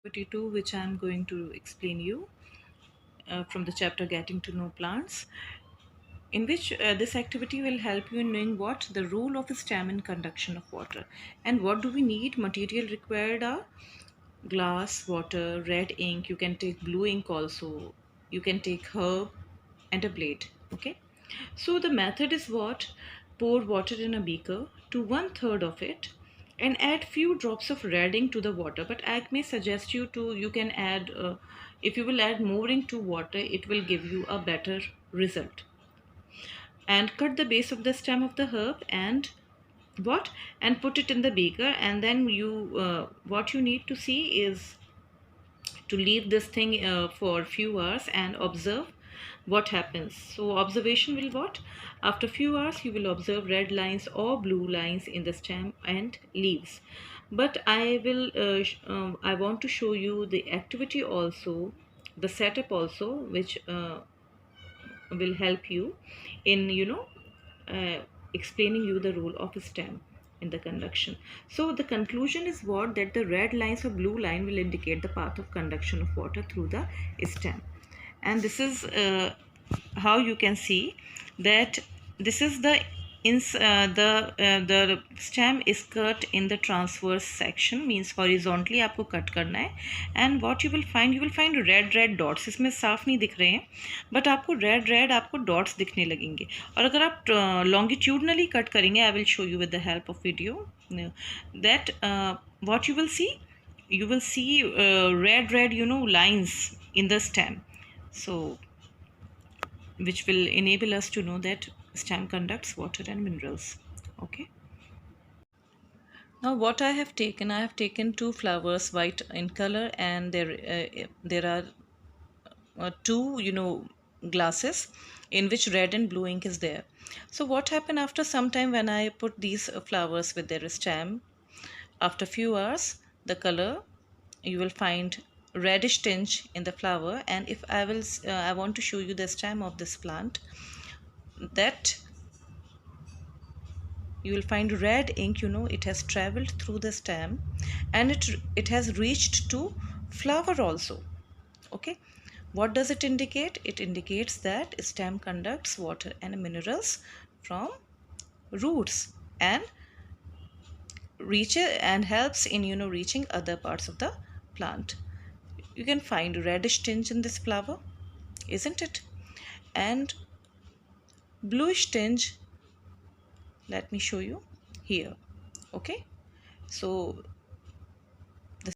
42, which I'm going to explain you from the chapter Getting to Know Plants, in which this activity will help you in knowing what the role of a stem in conduction of water and what do we need. Material required are glass, water, red ink. You can take blue ink also. You can take herb and a blade. Okay. So the method is what? Pour water in a beaker to 1/3 of it and add few drops of red ink to the water. But I may suggest you can add if you will add more ink to water, it will give you a better result. And cut the base of the stem of the herb and what and put it in the beaker, and then you what you need to see is to leave this thing for a few hours and observe what happens. So observation will what? After few hours you will observe red lines or blue lines in the stem and leaves. But I want to show you the activity also, the setup also, which will help you in uh, explaining you the role of a stem in the conduction. So the conclusion is what? That the red lines or blue line will indicate the path of conduction of water through the stem. And this is how you can see that this is the the stem is cut in the transverse section, means horizontally आपको cut करना है. And what you will find red dots. इसमें साफ नहीं दिख रहे हैं but आपको red आपको dots दिखने लगेंगे. और अगर आप longitudinally cut करेंगे, I will show you with the help of video that what you will see red lines in the stem. So which will enable us to know that stem conducts water and minerals. Okay. Now what I have taken two flowers white in color, and there are two glasses in which red and blue ink is there. So what happened after some time when I put these flowers with their stem? After few hours, the color you will find reddish tinge in the flower. And if I want to show you the stem of this plant, that you will find red ink, it has traveled through the stem and it has reached to flower also. Okay. What does it indicate? It indicates that stem conducts water and minerals from roots and reaches and helps in reaching other parts of the plant. You can find reddish tinge in this flower, isn't it? And bluish tinge, let me show you here. Okay. So